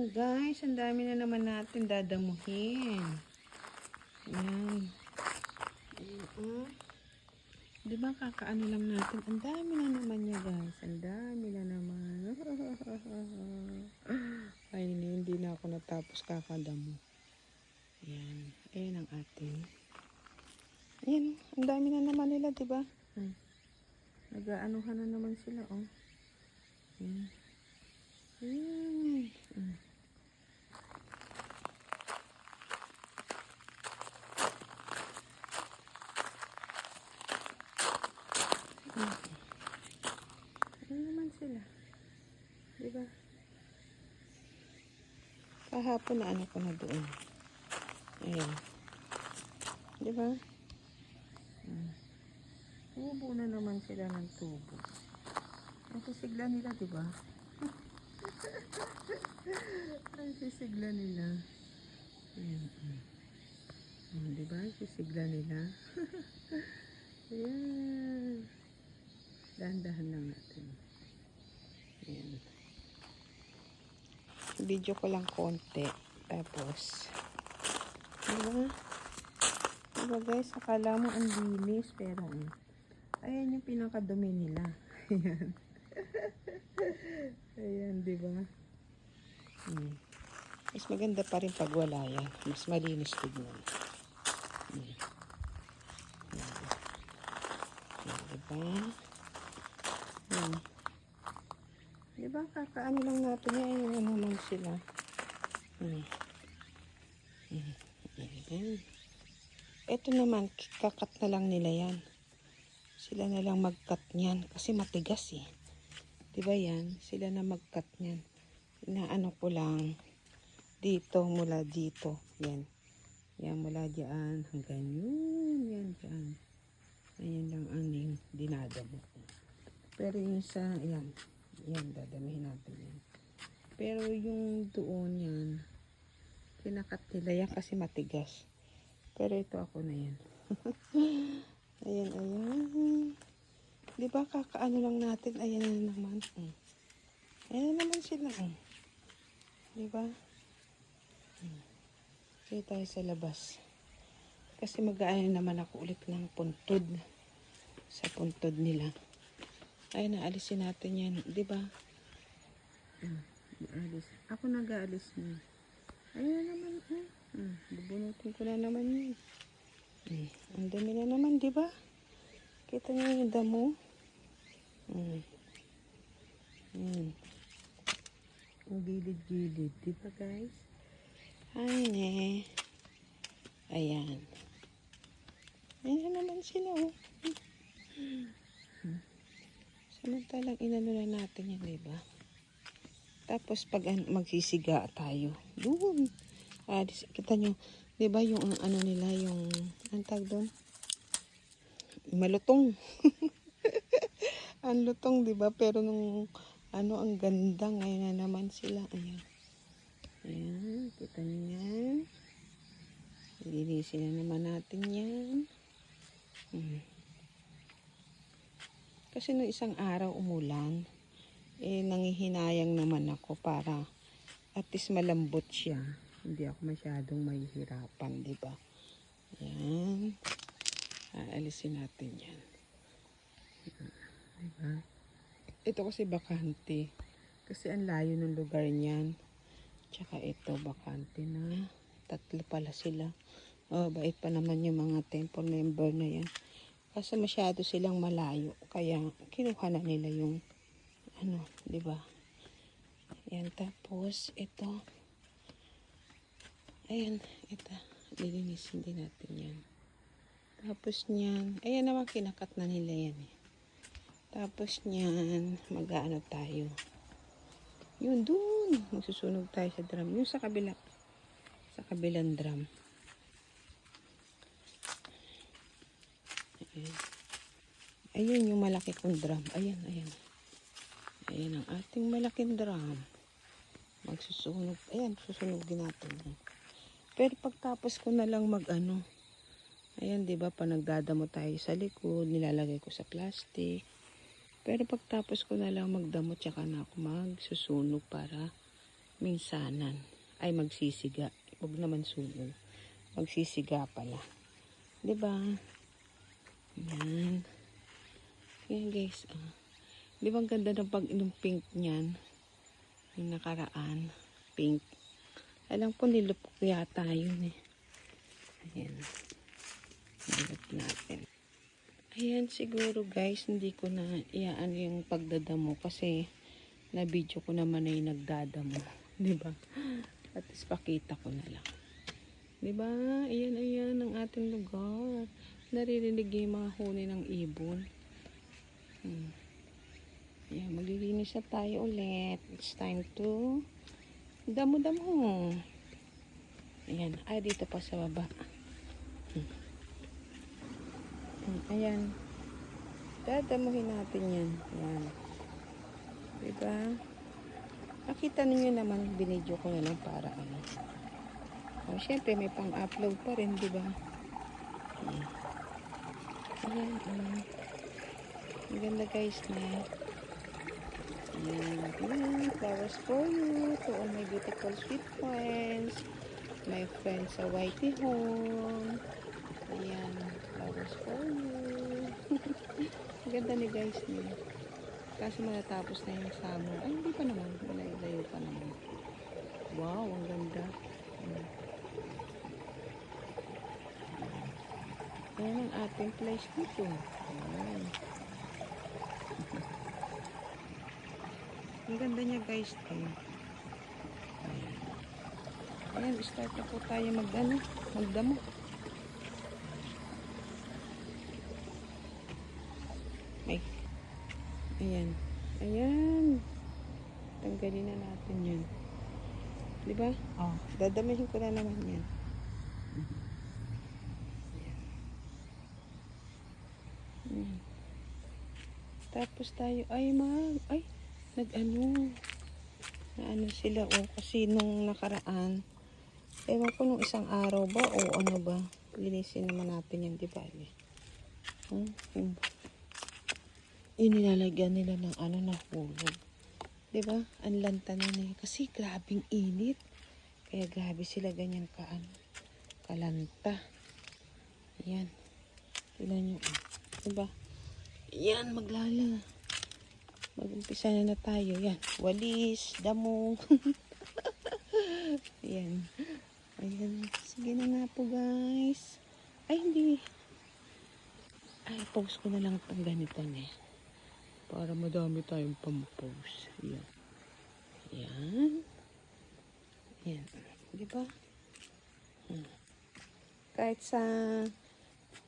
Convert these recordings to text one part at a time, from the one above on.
Ayan guys, ang dami na naman natin dadamuhin. Ayan. Ayan. Di ba kakaano lang natin? Ang dami na naman niya guys. Ang dami na naman. Ay, hindi na ako natapos kakadamo. Ayan. Ayan ang atin. Ayan. Ang dami na naman nila, di ba? Nag-aanuhan na naman sila, oh. Ayan. Ayan. Ano naman sila? Diba? Kahapon na ano ko na doon. Ayan. Diba? Tubo na naman sila ng tubo. Ang sisigla nila, diba? Ang sisigla nila. Ayan. Diba? Sisigla nila. Ayan. Dahan-dahan lang natin. Ayan. Video ko lang konti. Tapos, diba? Diba guys, akala mo ang linis, pero ayan yung pinakadumi nila. Ayan. Ayan, diba? Mas maganda pa rin pag wala yan. Mas malinis tignan. Ayan. Diba? Ayan. Diba, kakaano lang natin yan. Ayan naman sila. Ayan. Ito naman, kakat na lang nila yan. Sila na lang mag-cut niyan. Kasi matigas eh. Diba yan? Sila na mag-cut niyan. Inaano ko lang dito, mula dito. Yan. Yan, mula dyan. Hanggang yun. Yan, dyan. Ayan lang aning dinadamo ko. Pero yung sa, yan. Yan, dadamihin natin yan. Pero yung doon yan, kinakat nila yan kasi matigas. Pero ito ako na yan. Ayan, ayan. Diba kakaano lang natin? Ayan na naman. Ayan na naman sila. Diba? Kaya tayo sa labas. Kasi mag-aano naman ako ulit ng puntod. Sa puntod nila. Ay, naalisin natin yan. Diba? Naalis. Ako nag-aalis niya. Ayan naman. Bubunutin ko na naman yun. Ang dami na naman, diba? Kita niyo yung damo? Ang gilid-gilid. Diba, guys? Ay, ne. Ayan. Ayan naman sila, oh. Samantalang inano na natin yan, diba? Tapos, pag magsisiga tayo, doon. Kita nyo, diba yung ano nila, yung, ang tag doon? Malutong. Ang lutong, diba? Pero nung, ano, ang ganda. Ngayon na naman sila. Ayan. Ayan, kita nyo yan. Linisin na naman natin yan. Kasi nung isang araw umulan, nangihinayang naman ako para at least malambot siya. Hindi ako masyadong mahihirapan, diba? Ayan. Aalisin natin yan. Diba? Ito kasi bakante. Kasi ang layo ng lugar niyan. Tsaka ito bakante na. 3 pala sila. Oh, bait pa naman yung mga temple member na yan. Kasi masyado silang malayo. Kaya kinuha na nila yung ano, diba? Yan, tapos ito. Ayan, ito. Lilinisin din natin yan. Tapos niyan, ayan naman kinakat na nila yan eh. Tapos niyan, mag-aano tayo. Yun, dun. Magsusunog tayo sa drum. Yung sa kabila. Sa kabilang drum. Ayan. Ayun yung malaki kong drum. Ayan, ayan. Ayan ang ating malaking drum. Magsusunog. Ayan, susunogin natin. Pero pagtapos ko na lang mag-ano. Ayan, diba, pa nagdadamo tayo sa likod. Nilalagay ko sa plastic. Pero pagtapos ko na lang magdamo, tsaka na ako magsusunog para minsanan. Ay magsisiga. Huwag naman sunog. Magsisiga pala. 'Di ba? Yan. Yan guys. Di ba ang ganda ng pag-inom pink niyan? Yung nakaraan. Pink. Alam ko nilupok yata yun eh. Ayan. Nilupok natin. Ayan siguro guys. Hindi ko na iaan yung pagdadamo. Kasi na video ko naman ay nagdadamo. Diba? At least pakita ko na lang. Diba? Ayan, ayan ang ating lugar. Naririnig yung mga huni ng ibon. Ayan, maglilinis na tayo ulit. It's time to damo-damo. Ayan, ay dito pa sa baba. Ayan. Dadamuhin natin yan. Ayan. Diba? Nakita ninyo naman, binidyo ko na lang para ano. O, syempre may pang-upload pa rin, diba? Ayan, ayan. Ang ganda guys na. Ayan, ayan. Flowers for you. To all my beautiful sweet friends. My friends sa Whitey Home. Ayan, flowers for you. Ang ganda ni guys niya. Kasi matatapos na yung summer. Ay, hindi pa naman. Malayo pa naman. Wow, ang ganda. Ayan ang ating place dito. Ayan. Ang ganda niya guys. Ayan. Ayan, start na po tayo magdamo. Ay. Ayan. Ayan. Tanggalin na natin yun. Diba? Oh. Dadamihin ko na naman yan. Ayan. Tapos tayo, nag-ano sila, kasi nung nakaraan, ewan ko nung isang araw ba, o ano ba, linisin naman natin yan, diba? Inilalagyan nila ng nahulog. Diba? Ang lanta na yun. Kasi grabing init. Kaya grabe sila ganyan kalanta. Yan. Tignan nyo. Diba? Yan, mag-umpisa na tayo. Yan. Walis, damo. Yan. Ayan. Sige na nga po guys. Ay, hindi. Ay, post ko na lang itong ganito eh. Para madami tayong pampost. Yan. Yan. Yan. Diba? Kahit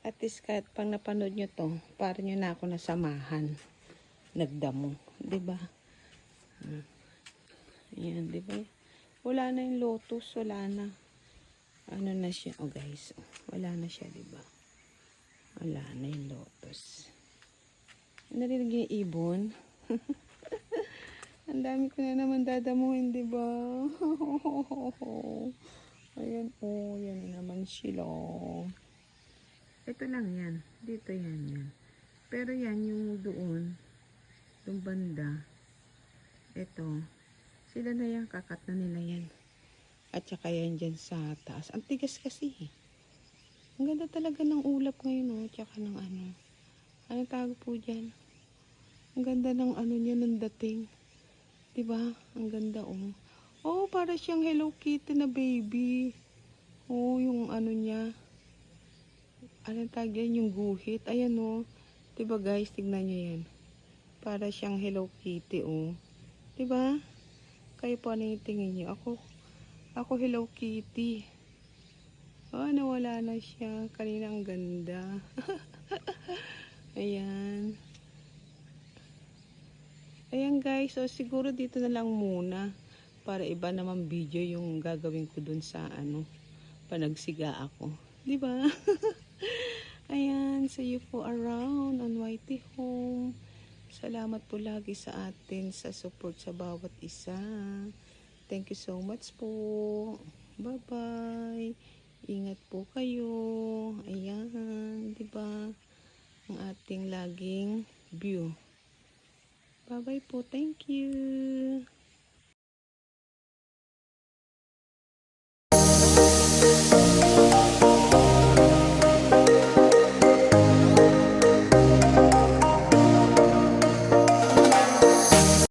at least kahit pang napanood nyo to, para nyo na ako nasamahan. Nagdamo. Diba? Yan, diba? Wala na yung lotus. Wala na. Ano na siya? Oh guys. Wala na siya, diba? Wala na yung lotus. Narinig yung ibon. Ang dami ko na naman dadamuhin, diba? Ayan, oh, yan na naman sila. Ito lang yan. Dito yan. Pero yan, yung doon, yung banda, ito, sila na yan, kakat na nila yan. At saka yan dyan sa taas. Ang tigas kasi. Ang ganda talaga ng ulap ngayon, oh. Tsaka ng anong tawag po dyan? Ang ganda ng niya, ng dating. Diba? Ang ganda, oh. Oh, para siyang Hello Kitty na baby. Oh, yung niya. Anong tawag yan? Yung guhit. Ayan, oh. Diba, guys? Tignan nyo yan. Para siyang Hello Kitty, oh. Diba? Kayo po, ano yung tingin nyo? Ako Hello Kitty. Oh, nawala na siya. Kanina ang ganda. Ayan. Ayan guys, so siguro dito na lang muna para iba naman video yung gagawin ko dun sa panagsiga ako. Diba? Ayan, see you po around on Whitey Home. Salamat po lagi sa atin sa support sa bawat isa. Thank you so much po. Bye-bye. Ingat po kayo. Ayan, diba? Ang ating laging view. Bye-bye po. Thank you.